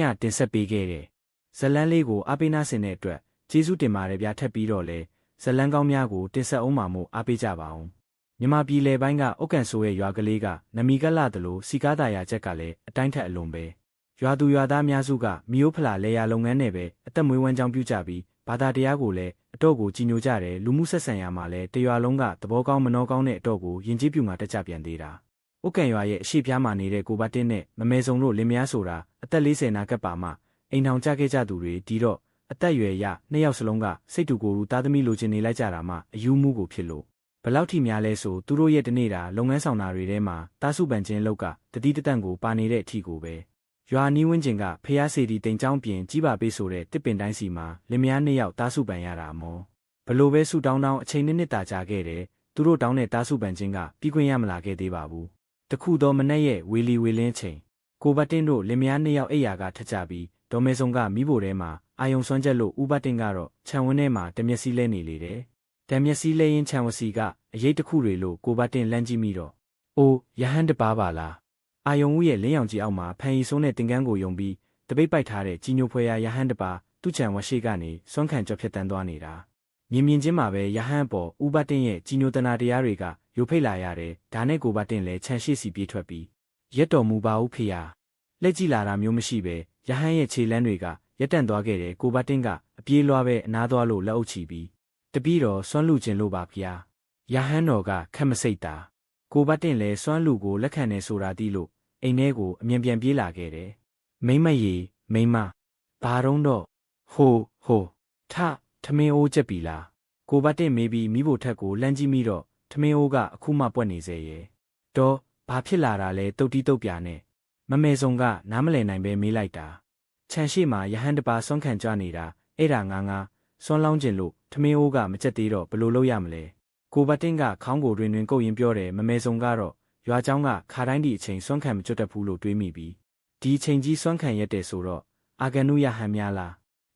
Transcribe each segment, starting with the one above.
ညတင်ဆက်ပေးခဲ့တယ်ဇလန်းလေးကိုအားပေးနာဆင်တဲ့အတွက်ကျေးဇူးတင်ပါတယ်ဗျာထပ်ပြီးတော့လေဇလန်းကောင်းများကိုတင်ဆက်အောင်ပါမို့အားပေးကြပါအောင်မြန်မာပြည်လယ်ပိုင်းကဥက္ကန်ဆိုးရဲ့ရွာကလေးကနမီကလှသလိုစီကားတာယာချက်ကလည်းအတိုင်းထက်အလွန်ပဲရွာသူရွာသားများစုကမီယိုးဖလာလေယာလုပ်ငန်းနဲ့ပဲအသက်မွေးဝမ်းကြောင်းပြုကြပြီးဘာသာတရားကိုလည်းအတော့ကိုကြီးညိုကြတယ်လူမှုဆက်ဆံရာမှာလည်းတရွာလုံးကသဘောကောင်းမနှောကောင်းတဲ့အတော့ကိုယဉ်ကျေးပြူမှာတက်ကြပြန်သေးတာဥက္ကန်ရွာရဲ့အရှိပြားမှာနေတဲ့ကိုဘတ်တင်းနဲ့မမဲစုံတို့လင်မယားဆိုတာအသက်40နာကပ်ပါမှအိမ်ထောင်ကြခဲ့ကြသူတွေဒီတော့အသက်ရွယ်ရနှစ်ယောက်စလုံးကစိတ်တူကိုယ်တူသားသမီးလိုချင်နေလိုက်ကြတာမှအယူမှုကိုဖြစ်လို့ဘလောက်ထိများလဲဆိုသူတို့ရဲ့တနေ့တာလုပ်ငန်းဆောင်တာတွေထဲမှာတားစုပန်ချင်းလောက်ကတတိတတန့်ကိုပါနေတဲ့အထီကိုပဲရွာနီးဝင်းကျင်ကဖျားစီတီတိမ်ချောင်းပြင်ကြီးပါပေးဆိုတဲ့တစ်ပင်တိုင်းစီမှာလင်မယားနှစ်ယောက်တားစုပန်ရတာမောဘလို့ပဲဆူတောင်းအချိန်နှစ်တာကြာခဲ့တယ်သူတို့တောင်းတဲ့တားစုပန်ချင်းကပြီးခွင့်ရမလာခဲ့သေးပါဘူးတခုတော့မနဲ့ရဲ့ဝေလီဝေလင်းချိန်ကိုဘတ်တင်းတို့လင်မယားနှစ်ယောက်အိယာကထကြပြီးဒေါ်မဲဆုံကမိဖို့ထဲမှာအာယုံစွမ်းချက်လို့ဥဘတ်တင်းကတော့ခြံဝင်းထဲမှာတမျက်စီးလဲနေလေတယ်တမျက်စီးလဲရင်ခြံဝစီကအရေးတစ်ခုတွေလို့ကိုဘတ်တင်းလန့်ကြည့်မိတော့အိုးရဟန်းတပါးပါလားအာယုံဦးရဲ့လင်းရောင်ကြီးအောက်မှာဖန်ရီဆိုးနဲ့တင်ကန်းကိုယုံပြီးတပိတ်ပိုက်ထားတဲ့ကြီးညိုဖွဲရဟန်းတပါးသူ့ခြံဝရှိကနေစွန့်ခံကြော့ဖြတ်တန်းသွားနေတာမြင်ချင်းမှာပဲရဟန်းပေါ်ဥဘတ်တင်းရဲ့ကြီးညိုတနာတရားတွေကယိုဖိတ်လာရတယ်ဒါနဲ့ကိုဘတ်တင်းလည်းခြံရှိစီပြေးထွက်ပြီးရက်တော်မူပါဦးဖေယာလက်ကြည့်လာတာမျိုးမရှိပဲရဟန်းရဲ့ခြေလမ်းတွေကရက်တန့်သွားခဲ့တယ်ကိုဘတ်တင်းကအပြေးလွှားပဲအနားသွားလို့လက်အုပ်ချီပြီးတပည့်တော်စွန့်လူခြင်းလို့ပါဖေယာရဟန်းတော်ကခက်မစိတ်တာကိုဘတ်တင်းလည်းစွန့်လူကိုလက်ခံနေဆိုတာသိလို့အိမ်ထဲကိုအမြင်ပြန်ပြေးလာခဲ့တယ်မိမရေမိမဘာတော့ဟိုထမင်းအိုးချက်ပြီလားကိုဘတ်တင်းမေးပြီးမိဖို့ထက်ကိုလှမ်းကြည့်မိတော့ထမင်းအိုးကအခုမှပွက်နေစေရဲ့တော့ဘာဖြစ်လာတာလဲတုတ်တီးတုတ်ပြာနဲ့မမဲစုံကနားမလည်နိုင်ပဲမေးလိုက်တာခြံရှိမှာရဟန်းတပါစွန့်ခံကြနေတာအဲ့ဒါငါစွန့်လောင်းကျင်လို့ထမင်းအိုးကမချက်သေးတော့ဘလို့လုပ်ရမလဲကိုဘတ်တင်းကခေါင်းကိုတွင်ကုတ်ရင်ပြောတယ်မမဲစုံကတော့ရွာเจ้าကခါတိုင်းဒီအချိန်စွန့်ခံမကျွတ်တတ်ဘူးလို့တွေးမိပြီးဒီအချိန်ကြီးစွန့်ခံရက်တယ်ဆိုတော့အာဂန်နုရဟန်များလာ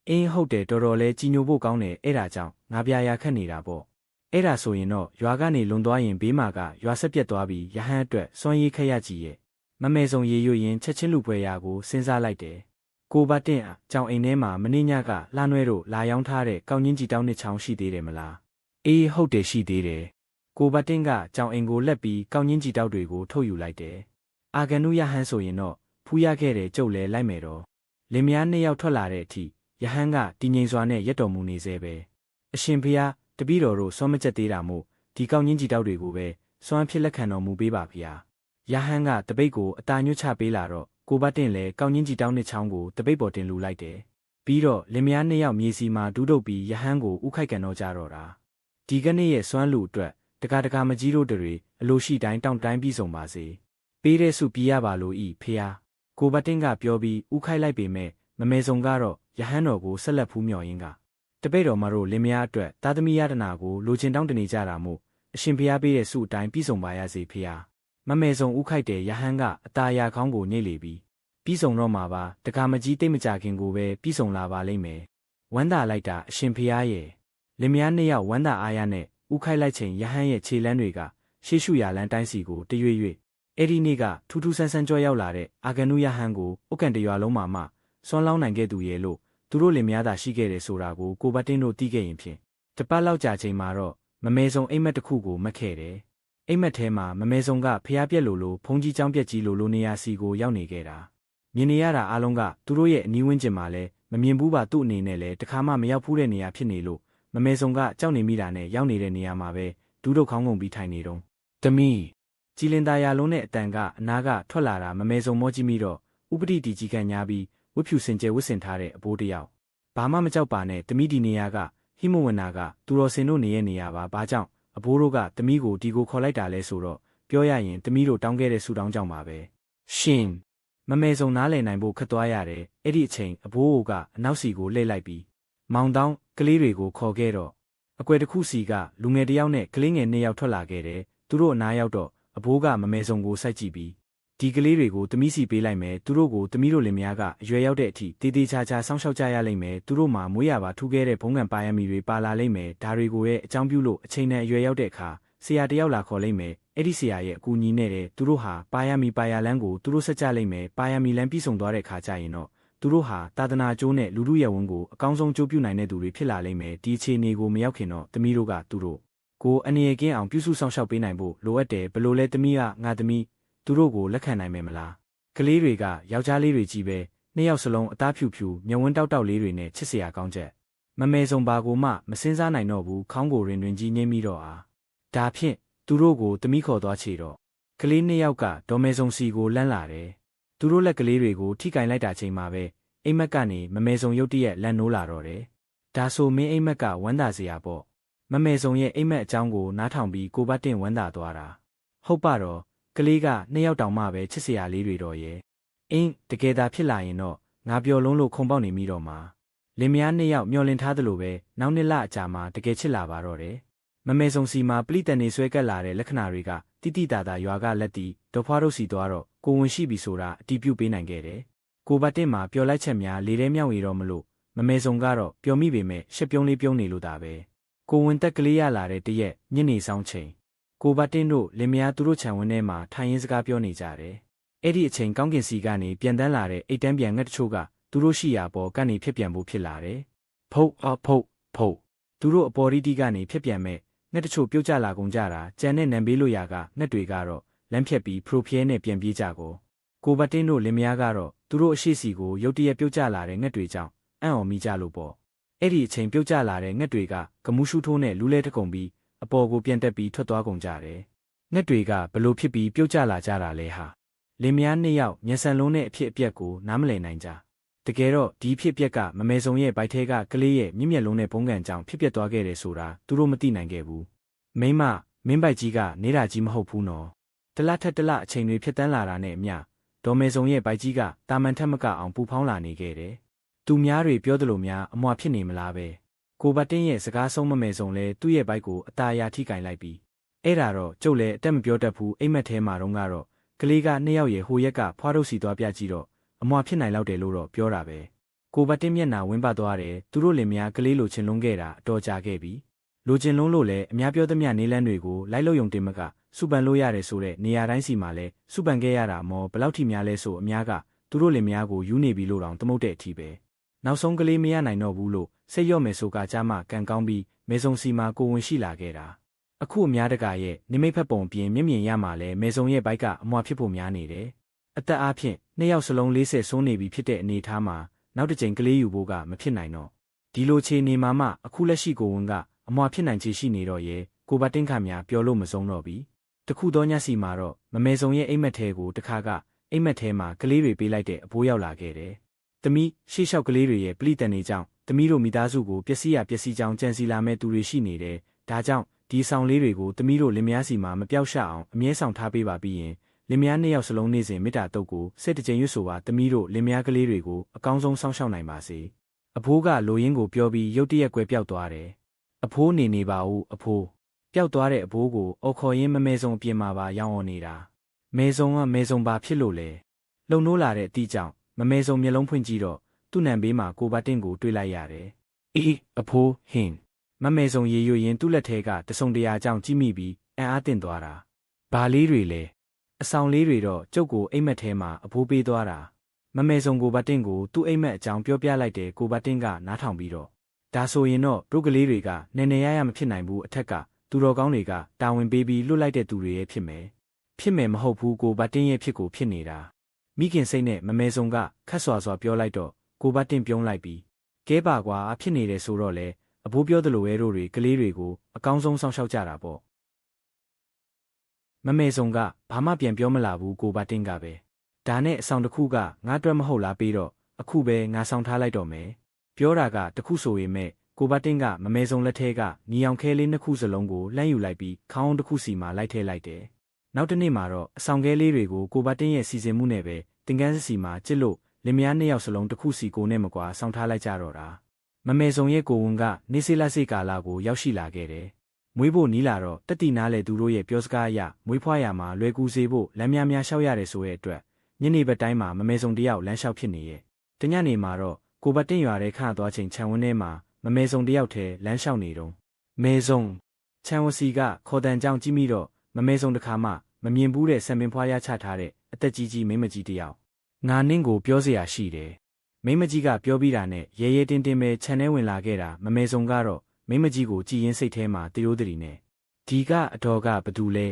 းအင်းဟုတ်တယ်တော်တော်လဲကြီးညိုဖို့ကောင်းတယ်အဲ့ဒါကြောင့်ငါပြာရာခတ်နေတာပေါ့အဲ့ဒါဆိုရင်တော့ရွာကနေလွန်သွားရင်ဘေးမှာကရွာဆက်ပြက်သွားပြီးရဟန်းအတွက်စွန့်ရေးခက်ရကြီးရဲ့မမဲစုံရေရွရင်ချက်ချင်းလူပွဲရာကိုစဉ်းစားလိုက်တယ်ကိုဘတ်တင်းကြောင်အိမ်ထဲမှာမင်းညကလှနွဲတို့လာရောင်းထားတဲ့ကောင်းချင်းကြီးတောင်းနှစ်ချောင်းရှိသေးတယ်မလားအေးဟုတ်တယ်ရှိသေးတယ်ကိုဘတ်တင်းကကြောင်အိမ်ကိုလက်ပြီးကောင်းချင်းကြီးတောက်တွေကိုထုတ်ယူလိုက်တယ်အာဂန်နုရဟန်းဆိုရင်တော့ဖူးရခဲ့တဲ့ကျုပ်လဲလိုက်မယ်တော့လင်မယားနှစ်ယောက်ထွက်လာတဲ့အထိရဟန်းကတည်ငြိမ်စွာနဲ့ရက်တော်မူနေစေပဲအရှင်ဖေဟာတပည့်တော်တို့စွမ်းမချက်သေးတာမို့ဒီကောင်းချင်းကြီးတောက်တွေကိုပဲစွမ်းဖြစ်လက်ခံတော်မူပေးပါဖေဟာရဟန်းကတပိတ်ကိုအတာညွတ်ချပေးလာတော့ကိုဘတ်တင်းလည်းကောင်းချင်းကြီးတောင်းနှစ်ချောင်းကိုတပိတ်ပေါ်တင်လူလိုက်တယ်ပြီးတော့လင်မယားနှစ်ယောက်မြေစီမှာဒူးတုပ်ပြီးရဟန်းကိုဥခိုက်ကန်တော့ကြတော့တာဒီကနေ့ရဲ့စွမ်းလူအတွက်တကာမကြီးတို့တွေအလိုရှိတိုင်းတောင်းတိုင်းပြီးဆုံးပါစေပေးတဲ့စုပြရပါလို့ဤဖေဟာကိုဘတ်တင်းကပြောပြီးဥခိုက်လိုက်ပေမဲ့မမဲစုံကတော့ရဟန်းတော်ကိုဆက်လက်ဖူးမြော်ရင်းကတပိတ်တော်မတို့လင်မယားအတွက်သားသမီးရတနာကိုလိုချင်တောင်းတနေကြတာမို့အရှင်ဖေဟာပေးတဲ့စုအတိုင်းပြီးဆုံးပါရစေဖေဟာမမဲစုံဥခိုက်တဲ့ရဟန်းကအตาရာခေါင်းကိုညှိလေပြီးဆုံးတော့မှာပါတကာမကြီးတိတ်မကြခင်ကိုပဲပြီးဆုံးလာပါလိမ့်မယ်ဝမ်းသာလိုက်တာအရှင်ဖေဟာရဲ့လင်မယားနှစ်ယောက်ဝမ်းသာအားရနဲ့ဥခိုက်လိုက်ချိန်ရဟန်းရဲ့ခြေလမ်းတွေကရှေ့ရှုရလန်းတိုင်းစီကိုတရွေ့အဲ့ဒီနေ့ကထူးထူးဆန်းဆန်းကြွရောက်လာတဲ့အာဂန်နုရဟန်းကိုဥက္ကန်တရွာလုံးမှာမှစွန့်လောင်းနိုင်ခဲ့သူရဲ့လို့သူတို့လင်မယားသာရှိခဲ့တယ်ဆိုတာကိုကိုဘတ်တင်းတို့သိခဲ့ရင်ဖြင့်တပတ်လောက်ကြာချိန်မှာတော့မမဲစုံအိမ်မက်တစ်ခုကိုမက်ခဲ့တယ်အိမ်မက်ထဲမှာမမဲစုံကဖျားပြက်လိုဖုန်ကြီးချောင်းပြက်ကြီးလိုနေရာစီကိုရောက်နေခဲ့တာမြင်နေရတာအားလုံးကသူတို့ရဲ့အနီးဝန်းကျင်မှာလဲမမြင်ဘူးပါသူ့အနေနဲ့လဲတခါမှမရောက်ဘူးတဲ့နေရာဖြစ်နေလို့မမဲစုံကကြောက်နေမိတာနဲ့ရောက်နေတဲ့နေရာမှာပဲဒူးတို့ခေါင်းငုံပြီးထိုင်နေတော့တမီကြည်လင်သားရလုံးနဲ့အတန်ကအနာကထွက်လာတာမမဲစုံမောကြည့်မိတော့ဥပတိတီကြီးကန်ညာပြီးဝတ်ဖြူစင်ကြဲဝတ်ဆင်ထားတဲ့အဘိုးတယောက်ဘာမှမကြောက်ပါနဲ့တမီဒီနေရာကဟိမဝနာကသူတော်စင်တို့နေရဲ့နေရာပါဘာကြောင့်အဘိုးတို့ကတမီကိုဒီကိုခေါ်လိုက်တာလဲဆိုတော့ပြောရရင်တမီတို့တောင်းခဲ့တဲ့ဆူတောင်းကြောင့်ပါပဲရှင်မမဲစုံနားလည်နိုင်ဖို့ခက်သွားရတယ်အဲ့ဒီအချိန်အဘိုးကအနောက်စီကိုလှည့်လိုက်ပြီးမောင်တောင်းကလေးတွေကိုခေါ်ခဲ့တော့အကွယ်တစ်ခုစီကလူငယ်တယောက်နဲ့ကလေးငယ်2ယောက်ထွက်လာခဲ့တယ်သူတို့အနားရောက်တော့အဘိုးကမမဲစုံကိုစိုက်ကြည့်ပြီးဒီကလေးတွေကိုတမီစီပေးလိုက်မယ်သူတို့ကိုတမီတို့လင်မယားကအရွယ်ရောက်တဲ့အထိတေးသေးချာချာစောင့်ရှောက်ကြရလိမ့်မယ်သူတို့မှာမွေးရပါထူးခဲ့တဲ့ဘုံကံပါရမီတွေပါလာလိမ့်မယ်ဒါတွေကိုရဲ့အကြောင်းပြုလို့အချိန်နဲ့အရွယ်ရောက်တဲ့အခါဆရာတယောက်လာခေါ်လိမ့်မယ်အဲ့ဒီဆရာရဲ့အကူအညီနဲ့တဲ့သူတို့ဟာပါရမီပါရလန်းကိုသူတို့ဆက်ကြလိမ့်မယ်ပါရမီလန်းပြီးဆုံးသွားတဲ့ခါကျရင်တော့ သူတို့ဟာသာသနာကျိုးနဲ့လူထုရဲ့ဝန်ကိုအကောင်းဆုံးကြိုးပြုနိုင်တဲ့သူတွေဖြစ်လာလိမ့်မယ်ဒီအခြေအနေကိုမရောက်ခင်တော့သမီးတို့ကသူတို့ကိုအနေရကင်းအောင်ပြုစုဆောင်ရှောက်ပေးနိုင်ဖို့လိုအပ်တယ်ဘလို့လဲသမီးကငါသမီးသူတို့ကိုလက်ခံနိုင်မယ်မလားကလေးတွေကယောက်ျားလေးတွေကြီးပဲနှစ်ယောက်စလုံးအသားဖြူဖြူမျက်ဝန်းတောက်တောက်လေးတွေနဲ့ချစ်စရာကောင်းချက်မမဲဆုံးပါကိုမှမစင်းစားနိုင်တော့ဘူးခေါင်းကိုရင်တွင်ကြီးငိမ့်ပြီးတော့အားဒါဖြင့်သူတို့ကိုသမီးခေါ်သွားချေတော့ကလေးနှစ်ယောက်ကဒေါ်မဲဆုံးစီကိုလန့်လာတယ်သူတို့လက်ကလေးတွေကိုထိကင်လိုက်တာချိန်မှာပဲအိမ်မက်ကနေမမဲဆုံးရုတ်တရက်လန့်နိုးလာတော့တယ်ဒါဆိုမင်းအိမ်မက်ကဝမ်းသာစရာပေါ့မမဲဆုံးရဲ့အိမ်မက်အကြောင်းကိုနားထောင်ပြီးကိုဘတ်တင်ဝမ်းသာသွားတာဟုတ်ပါတော့ကလေးကနှစ်ယောက်တောင်မှပဲချစ်စရာလေးတွေတော့ရဲ့အင်းတကယ်သာဖြစ်လာရင်တော့ငါပျော်လုံးလို့ခုံပေါက်နေမိတော့မှာလင်မယားနှစ်ယောက်မျောလင့်ထားသလိုပဲနောက်နှစ်လအကြာမှာတကယ်ချစ်လာပါတော့တယ်မမဲဆုံးစီမှာပလိတန်နေဆွဲကပ်လာတဲ့လက္ခဏာတွေကတိတိတာတာရွာကလက်တီဒေါ်ဖွားတို့စီသွားတော့ကိုဝင်ရှိပြီဆိုတာအတီးပြုတ်ပေးနိုင်ခဲ့တယ်ကိုဘတ်တင်မှာပျော်လိုက်ချက်များလေထဲမြောက်ရတော့မလို့မမဲဆုံးကတော့ပျော်မိပေမဲ့ရှက်ပြုံးလေးပြုံးနေလို့တာပဲကိုဝင်တက်ကလေးရလာတဲ့တရက်ညနေဆောင်ချိန်ကိုဘတ်တင်တို့လင်မယားသူတို့ခြံဝင်းထဲမှာထိုင်ရင်းစကားပြောနေကြတယ်အဲ့ဒီအချိန်ကောင်းကင်စီကနေပြန်တန်းလာတဲ့အိတ်တန်းပြန်ငှက်တချို့ကသူတို့ရှိရာပေါ်ကနေဖြစ်ပြန်ဖို့ဖြစ်လာတယ်ဖုတ်ဖုတ်ဖုတ်သူတို့အပေါ်ရီတီကနေဖြစ်ပြန်မဲ့ငှက်တချို့ပြုတ်ကျလာကုန်ကြတာကြံတဲ့နံပေးလို့ရကငှက်တွေကတော့လမ်းဖြတ်ပြီးဖရိုဖျဲနဲ့ပြန်ပြေးကြကိုဘတ်တင်တို့လင်မယားကတော့သူတို့အရှိစီကိုရုတ်တရက်ပြုတ်ကျလာတဲ့ငှက်တွေကြောင့်အံ့ဩမိကြလို့ပေါ့အဲ့ဒီအချိန်ပြုတ်ကျလာတဲ့ငှက်တွေကကမူးရှူးထိုးနဲ့လူးလဲတကုံပြီးအပေါ်ကိုပြန်တက်ပြီးထွက်သွားကုန်ကြတယ်ငှက်တွေကဘလို့ဖြစ်ပြီးပြုတ်ကျလာကြတာလဲဟာလင်မယားနှစ်ယောက်မျက်စံလုံးနဲ့အဖြစ်အပျက်ကိုနားမလည်နိုင်ကြတကယ်တော့ဒီဖြစ်ပျက်ကမမဲဆုံးရဲ့ဘိုက်ထဲကကလေးရဲ့မြင့်မြတ်လုံးနဲ့ဘုံကန်ကြောင့်ဖြစ်ပျက်သွားခဲ့တယ်ဆိုတာသူတို့မသိနိုင်ခဲ့ဘူးမိမမင်းဘိုက်ကြီးကနေတာကြီးမဟုတ်ဘူးနော်တလထက်တလအချိန်တွေဖြစ်တန်းလာတာနဲ့အမျှဒေါ်မဲဆုံးရဲ့ဘိုက်ကြီးကတာမန်ထက်မကအောင်ပူဖောင်းလာနေခဲ့တယ်သူများတွေပြောသလိုများအမွာဖြစ်နေမလားပဲကိုဘတ်တင်ရဲ့စကားဆုံးမမဲဆုံးလဲသူ့ရဲ့ဘိုက်ကိုအตาအရာထိကင်လိုက်ပြီးအဲ့ဒါတော့ကျုပ်လည်းအတက်မပြောတတ်ဘူးအိမ်မက်ထဲမှာတော့ကတော့ကလေးကနှစ်ယောက်ရဲ့ဟိုရက်ကဖွားထုတ်စီသွားပြကြည့်တော့အမွာဖြစ်နိုင်လောက်တယ်လို့တော့ပြောတာပဲကိုဘတ်တင်မျက်နှာဝင်းပတ်သွားတယ်သူတို့လင်မယားကလေးလိုချင်လုံးခဲ့တာအတော်ကြာခဲ့ပြီလိုချင်လုံးလို့လည်းအများပြောသမျှနေလန်းတွေကိုလိုက်လို့ယုံတင်မကစုပန်လို့ရတယ်ဆိုတဲ့နေရာတိုင်းစီမှာလဲစုပန်ခဲ့ရတာမောဘလောက်ထိများလဲဆိုအများကသူတို့လင်မယားကိုယူနေပြီလို့တောင်သမုတ်တဲ့အထိပဲနောက်ဆုံးကလေးမရနိုင်တော့ဘူးလို့စိတ်ရော့မယ်ဆိုကကြားမှကန်ကောင်းပြီးမဲဆုံစီမှာကိုဝင်ရှိလာခဲ့တာအခုအများတကာရဲ့နိမိတ်ဖက်ပုံပြင်မြင့်မြင့်ရမှာလဲမဲဆုံရဲ့ဘိုက်ကအမွာဖြစ်ဖို့များနေတယ်အသက်အားဖြင့်နှစ်ယောက်စလုံး40ဆုံးနေပြီဖြစ်တဲ့အနေထားမှာနောက်တစ်ကြိမ်ကလေးယူဖို့ကမဖြစ်နိုင်တော့ဒီလိုခြေနေမှာမှအခုလက်ရှိကိုဝင်ကအမွာဖြစ်နိုင်ချေရှိနေတော့ရဲ့ကိုဘတ်တင်ခါများပြောလို့မဆုံးတော့ပြီတခုသောညစီမှာတော့မမဲဆုံရဲ့အိမ်မက်ထဲကိုတခါကအိမ်မက်ထဲမှာကလေးတွေပေးလိုက်တဲ့အဘိုးရောက်လာခဲ့တယ်သမီးရှေ့လျှောက်ကလေးတွေရဲ့ပလိတန်နေကြောင်းသမီးတို့မိသားစုကိုပျက်စီးကြောင်းကြံစီလာမဲ့သူတွေရှိနေတယ်ဒါကြောင့်ဒီဆောင်လေးတွေကိုသမီးတို့လင်မယားစီမှာမပြောက်ရှအောင်အမြဲဆောင်ထားပေးပါပြီးရင်လင်မယားနှစ်ယောက်စလုံးနေစဉ်မေတ္တာတုတ်ကိုစိတ်တကြိမ်ရွတ်ဆိုပါသမီးတို့လင်မယားကလေးတွေကိုအကောင်းဆုံးစောင့်ရှောက်နိုင်ပါစေအဖိုးကလိုရင်းကိုပြောပြီးရုတ်တရက်ကွယ်ပြောက်သွားတယ်အဖိုးနေပါဦးအဖိုးပျောက်သွားတဲ့အဘိုးကိုအော်ခေါ်ရင်းမမဲဆုံးအပြင်မှာပါရောင်းအောင်နေတာမဲဆုံးပါဖြစ်လို့လေလှုံနိုးလာတဲ့အတီးကြောင့်မမဲဆုံးမျက်လုံးဖွင့်ကြည့်တော့သူ့နံဘေးမှာကိုဘတ်တင်ကိုတွေ့လိုက်ရတယ်အေးအဖိုးဟင်မမဲဆုံးရေရွရင်သူ့လက်ထဲကတဆုံတရာကြောင့်ကြည့်မိပြီးအံ့အားသင့်သွားတာဘာလေးတွေလဲအဆောင်လေးတွေတော့ကျုပ်ကိုအိမ်မက်ထဲမှာအဖိုးပေးသွားတာမမဲဆုံးကိုဘတ်တင်ကိုသူ့အိမ်မက်အကြောင်းပြောပြလိုက်တယ်ကိုဘတ်တင်ကနားထောင်ပြီးတော့ဒါဆိုရင်တော့တို့ကလေးတွေကနယ်နယ်ရမဖြစ်နိုင်ဘူးအထက်ကသူတော်ကောင်းတွေကတာဝန်ပေးပြီးလွတ်လိုက်တဲ့သူတွေရဲ့ဖြစ်မယ်မဟုတ်ဘူးကိုဘတ်တင်ရဲ့ဖြစ်ကိုဖြစ်နေတာမိခင်စိတ်နဲ့မမဲဆုံးကခက်စွာပြောလိုက်တော့ကိုဘတ်တင်ပြုံးလိုက်ပြီးကဲပါကွာဖြစ်နေတယ်ဆိုတော့လေအဘိုးပြောသလိုပဲတို့တွေကလေးတွေကိုအကောင်းဆုံးစောင့်ရှောက်ကြတာပေါ့မမဲဆုံးကဘာမှပြန်ပြောမလာဘူးကိုဘတ်တင်ကပဲဒါနဲ့အဆောင်တစ်ခုကငါ့အတွက်မဟုတ်လားပေးတော့အခုပဲငါဆောင်ထားလိုက်တော့မယ်ပြောတာကတခုဆိုပေမဲ့ကိုဘတ်တင်ကမမဲဆုံးလက်ထဲကညီအောင်ခဲလေးနှစ်ခုစလုံးကိုလှမ်းယူလိုက်ပြီးခေါင်းတစ်ခုစီမှာလိုက်ထည့်လိုက်တယ်နောက်တစ်နေ့မှာတော့အဆောင်ခဲလေးတွေကိုကိုဘတ်တင်ရဲ့စီစဉ်မှုနဲ့ပဲတင်ကန်းစီမှာကျစ်လို့လင်မယားနှစ်ယောက်စလုံးတစ်ခုစီကိုနဲ့မကွာဆောင်ထားလိုက်ကြတော့တာမမဲဆုံးရဲ့ကိုဝန်ကနေစေလက်စေကာလာကိုရောက်ရှိလာခဲ့တယ်မွေးဖို့နီးလာတော့တက်တီနားလေသူတို့ရဲ့ပြောစကားအရမွေးဖွားရမှာလွယ်ကူစေဖို့လမ်းများလျှောက်ရတယ်ဆိုတဲ့အတွက်ညနေဘက်တိုင်းမှာမမဲဆုံးတယောက်လမ်းလျှောက်ဖြစ်နေရဲ့တညနေမှာတော့ကိုဘတ်တင်ရွာတဲ့ခါသွားချိန်ခြံဝင်းထဲမှာမမဲဆုံးတယောက်ထဲလမ်းလျှောက်နေတော့မဲဆုံးခြံဝစီကခေါ်တန်ကြောင်ကြည့်မိတော့မမဲဆုံးတစ်ခါမှမမြင်ဘူးတဲ့ဆံပင်ဖွားရချထားတဲ့အသက်ကြီးမိမကြီးတယောက်ငါနင့်ကိုပြောเสียရရှိတယ် မိမကြီးကပြောပြီးတာနဲ့ရဲရဲတင်းတင်းပဲခြံထဲဝင်လာခဲ့တာမမေစုံကတော့မိမကြီးကိုကြည်ရင်စိတ်ထဲမှာတရိုးတရီနဲ့ဒီကအတော်ကဘသူလဲ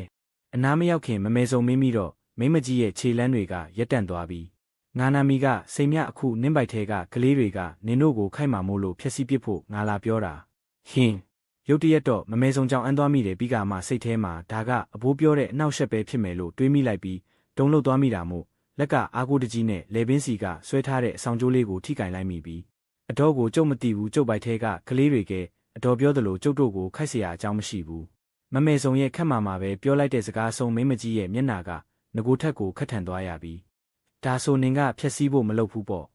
အနားမရောက်ခင်မမေစုံမင်းမိတော့မိမကြီးရဲ့ခြေလမ်းတွေကရက်တန့်သွားပြီးငါနာမီကစိန်မြအခုနင်းပိုက်ထဲကကလေးတွေကနင်တို့ကိုခိုက်မှာမို့လို့ဖျက်ဆီးပစ်ဖို့ငါလာပြောတာဟင်းရုတ်တရက်တော့မမေစုံကြောင့်အန်းသွားမိတယ်ပြီးကမှစိတ်ထဲမှာဒါကအဘိုးပြောတဲ့အနောက်ရှက်ပဲဖြစ်မယ်လို့တွေးမိလိုက်ပြီးတုံလှုပ်သွားမိတာမို့လက်ကအားကိုးတကြီးနဲ့လေပင်းစီကဆွဲထားတဲ့အဆောင်ကျိုးလေးကိုထိကင်လိုက်မိပြီးအတော်ကိုကျုပ်မသိဘူးကျုပ်ပိုက်ထဲကကလေးတွေကအတော်ပြောသလိုကျုပ်တို့ကိုခိုက်เสียအကြောင်းမရှိဘူးမမေစုံရဲ့ခက်မှာပဲပြောလိုက်တဲ့စကားဆုံးမိမကြီးရဲ့မျက်နှာကငကိုထက်ကိုခက်ထန်သွားရပြီးဒါဆိုနင်ကဖျက်ဆီးဖို့မလုပ်ဘူးပေါ့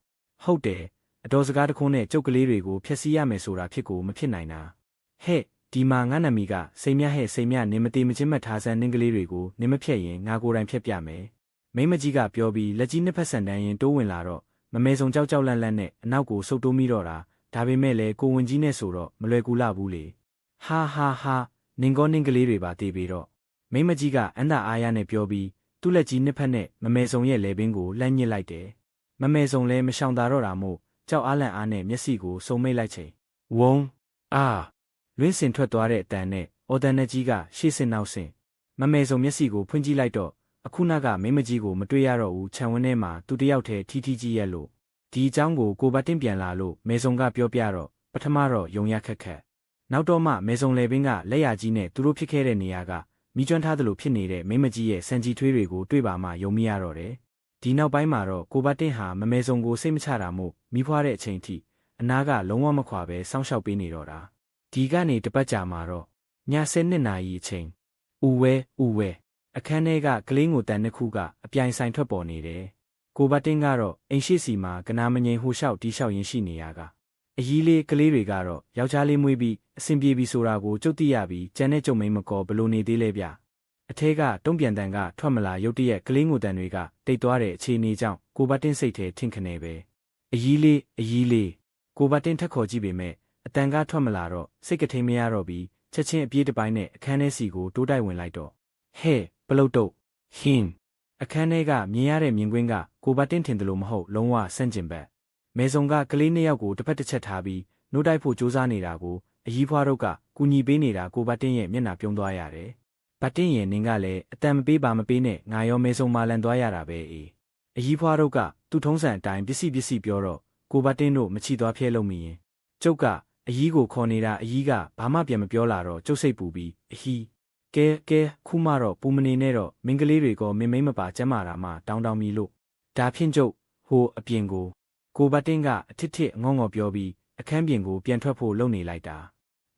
ဟုတ်တယ်အတော်စကားတခုံးနဲ့ကျုပ်ကလေးတွေကိုဖျက်ဆီးရမယ်ဆိုတာဖြစ်ကိုမဖြစ်နိုင်တာဟဲ့ဒီမှာငါနာမီကစိန်မြဟဲ့စိန်မြနင်မတိမချင်းမှတ်ထားစမ်းနင်းကလေးတွေကိုနင်မဖြတ်ရင်ငါကိုယ်တိုင်ဖြတ်ပြမယ်မိမကြီးကပြောပြီးလက်ကြီးနှစ်ဖက်ဆန်တန်းရင်တိုးဝင်လာတော့မမေစုံကြောက်ကြောက်လန့်လန့်နဲ့အနောက်ကိုဆုတ်တိုးမိတော့တာဒါပေမဲ့လည်းကိုဝင်ကြီးနဲ့ဆိုတော့မလွယ်ကူလာဘူးလေဟာနင်ကောနင်ကလေးတွေပါတေးပြီးတော့မိမကြီးကအန်တာအားရနဲ့ပြောပြီးသူ့လက်ကြီးနှစ်ဖက်နဲ့မမေစုံရဲ့လေပင်ကိုလှမ်းညစ်လိုက်တယ်မမေစုံလည်းမရှောင်သာတော့တာမို့ကြောက်အားလန့်အားနဲ့မျက်စိကိုစုံမိတ်လိုက်ချိန်ဝုန်းလွင်းစင်ထွက်သွားတဲ့အတန်နဲ့အော်တန်နဲ့ကြီးကရှေ့စင်နောက်စင်မမေစုံမျက်စိကိုဖွင့်ကြည့်လိုက်တော့အခုနကမိမကြီးကိုမတွေ့ရတော့ဘူးခြံဝင်းထဲမှာသူတယောက်တည်းထီးကြီးရက်လို့ဒီအကြောင်းကိုကိုဘတ်တင်းပြန်လာလို့မေစုံကပြောပြတော့ပထမတော့ယုံရခက်နောက်တော့မှမေစုံလေပင်ကလက်ရကြီးနဲ့သူတို့ဖြစ်ခဲ့တဲ့နေရာကမိကျွမ်းထားသလိုဖြစ်နေတဲ့မိမကြီးရဲ့စံကြီးထွေးတွေကိုတွေ့ပါမှယုံမိရတော့တယ်ဒီနောက်ပိုင်းမှာတော့ကိုဘတ်တင်းဟာမမေစုံကိုစိတ်မချတာမို့မိဖွားတဲ့အချိန်ထိအနာကလုံးဝမခွာပဲစောင့်ရှောက်ပေးနေတော့တာဒီကနေတပတ်ကြာမှာတော့ည7နာရီအချိန်ဦးဝဲအခန်းထဲကကလေးငိုတန်နှစ်ခုကအပြိုင်ဆိုင်ထွက်ပေါ်နေတယ်ကိုဘတ်တင်းကတော့အိမ်ရှိစီမှာကနာမငိန်ဟိုလျှောက်တီးလျှောက်ရင်းရှိနေရကအကြီးလေးကလေးတွေကတော့ယောက်ျားလေးမွေးပြီးအဆင်ပြေပြီဆိုတာကိုကျုပ်သိရပြီးကြံတဲ့ကျုံမိန်မကောဘလို့နေသေးလဲဗျအထဲကတုံးပြန်တန်ကထွက်မလာရုတ်တရက်ကလေးငိုတန်တွေကတိတ်သွားတဲ့အခြေအနေကြောင့်ကိုဘတ်တင်းစိတ်ထဲထင်ခနေပဲအကြီးလေးကိုဘတ်တင်းထက်ခေါ်ကြည့်ပေမဲ့အတန်ကထွက်မလာတော့စိတ်ကထိန်မရတော့ပြီးချက်ချင်းအပြေးတစ်ပိုင်းနဲ့အခန်းထဲစီကိုတိုးတိုက်ဝင်လိုက်တော့ဟဲ့ပလုတ်တုတ်ဟင်းအခန်းထဲကမြင်ရတဲ့မြင်ကွင်းကကိုဘတ်တင်းထင်တယ်လို့မဟုတ်လုံးဝဆန့်ကျင်ဘက်မေစုံကကလေးနှစ်ယောက်ကိုတစ်ဖက်တစ်ချက်ထားပြီးနှုတ်တိုက်ဖို့ကြိုးစားနေတာကိုအကြီးဖွားတို့ကကူညီပေးနေတာကိုဘတ်တင်းရဲ့မျက်နှာပြုံးသွားရတယ်ဘတ်တင်းရဲ့နင်ကလည်းအတန်မပေးပါမပေးနဲ့ငါရောမေစုံမှလန်သွားရတာပဲအကြီးဖွားတို့ကသူ့ထုံးစံအတိုင်းပစ္စည်းပြောတော့ကိုဘတ်တင်းတို့မချီသွားဖျဲလို့မိရင်ကျုပ်ကအကြီးကိုခေါ်နေတာအကြီးကဘာမှပြန်မပြောလာတော့ကျုပ်စိတ်ပူပြီးအကြီးကဲခုမှတော့ပူမနေနဲ့တော့မင်းကလေးတွေကမင်းမိမပါကျမ်းမာတာမှတောင်းမီလို့ဒါဖြင့်ကျုပ်ဟိုအပြင်ကိုဘတ်တင်းကအထစ်ငေါပြောပြီးအခန်းပြင်ကိုပြန်ထွက်ဖို့လုပ်နေလိုက်တာ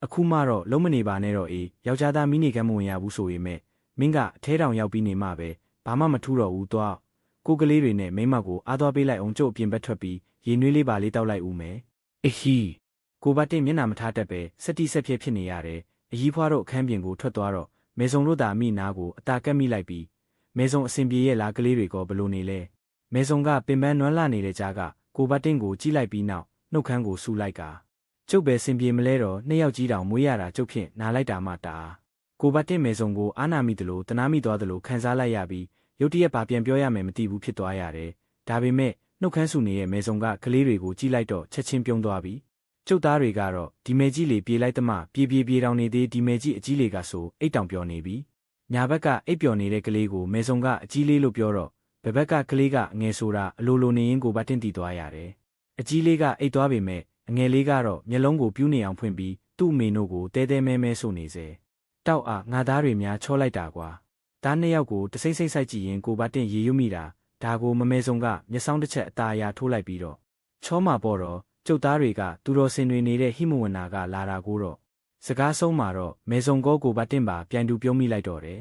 အခုမှတော့လုံးမနေပါနဲ့တော့ယောက်ျားသားမိနေကမ်းမဝင်ရဘူးဆိုရင်မင်းကအထဲတောင်ရောက်ပြီးနေမှပဲဘာမှမထူးတော့ဘူးတော့ကိုကလေးတွေနဲ့မိမကိုအားသွားပေးလိုက်အောင်ကျုပ်အပြင်ဘက်ထွက်ပြီးရေနွေးလေးပါလေးတောက်လိုက်ဦးမယ်ကိုဘတ်တင်းမျက်နှာမထားတတ်ပဲစက်တိဆက်ဖြစ်နေရတယ်အကြီးဖွားတို့အခန်းပြင်ကိုထွက်သွားတော့မေစုံတို့သာမိနာကိုအတာကက်မိလိုက်ပြီးမေစုံအစင်ပြေရဲ့လားကလေးတွေကဘလို့နေလဲမေစုံကပင်ပန်းနွမ်းလာနေတဲ့ကြားကကိုဘတ်တင်းကိုကြည့်လိုက်ပြီးနောက်နှုတ်ခမ်းကိုဆူလိုက်ကကျုပ်ပဲစင်ပြေမလဲတော့နှစ်ယောက်ကြီးတောင်မွေးရတာကျုပ်ဖြင့်နားလိုက်တာမှတာကိုဘတ်တင်းမေစုံကိုအာနာမိသလိုတနာမိသွားသလိုခံစားလိုက်ရပြီးရုတ်တရက်ပါပြန်ပြောရမယ်မသိဘူးဖြစ်သွားရတယ်ဒါပေမဲ့နှုတ်ခမ်းဆူနေတဲ့မေစုံကကလေးတွေကိုကြည့်လိုက်တော့ချက်ချင်းပြုံးသွားပြီးကျုပ်သားတွေကတော့ဒီမဲကြီးလေးပြေးလိုက်သမှပြေတောင်နေသေးဒီမဲကြီးအကြီးလေးကဆိုအိတ်တောင်ပျော်နေပြီညာဘက်ကအိတ်ပျော်နေတဲ့ကလေးကိုမေစုံကအကြီးလေးလို့ပြောတော့ဘယ်ဘက်ကကလေးကအငယ်ဆိုတာအလိုနေရင်ကိုဘတ်တင်းတည်သွားရတယ်အကြီးလေးကအိတ်သွားပေမဲ့အငယ်လေးကတော့မျက်လုံးကိုပြူးနေအောင်ဖွင့်ပြီးသူ့အမေတို့ကိုတဲမဲဆိုနေစေတောက်ငါသားတွေများချောလိုက်တာကွာသားနှစ်ယောက်ကိုတစိမ့်စိုက်ကြည့်ရင်ကိုဘတ်တင်းရေရွမိတာဒါကိုမမေစုံကမျက်စောင်းတစ်ချက်အသာအရာထိုးလိုက်ပြီးတော့ချောမှာပေါ့တော့ကျုပ်သားတွေကသူတော်စင်တွေနေတဲ့ဟိမဝနာကလာတာကိုတော့စကားဆုံးမှာတော့မေစုံကိုဘတ်တင်းပါပြိုင်တူပြုံးမိလိုက်တော့တယ်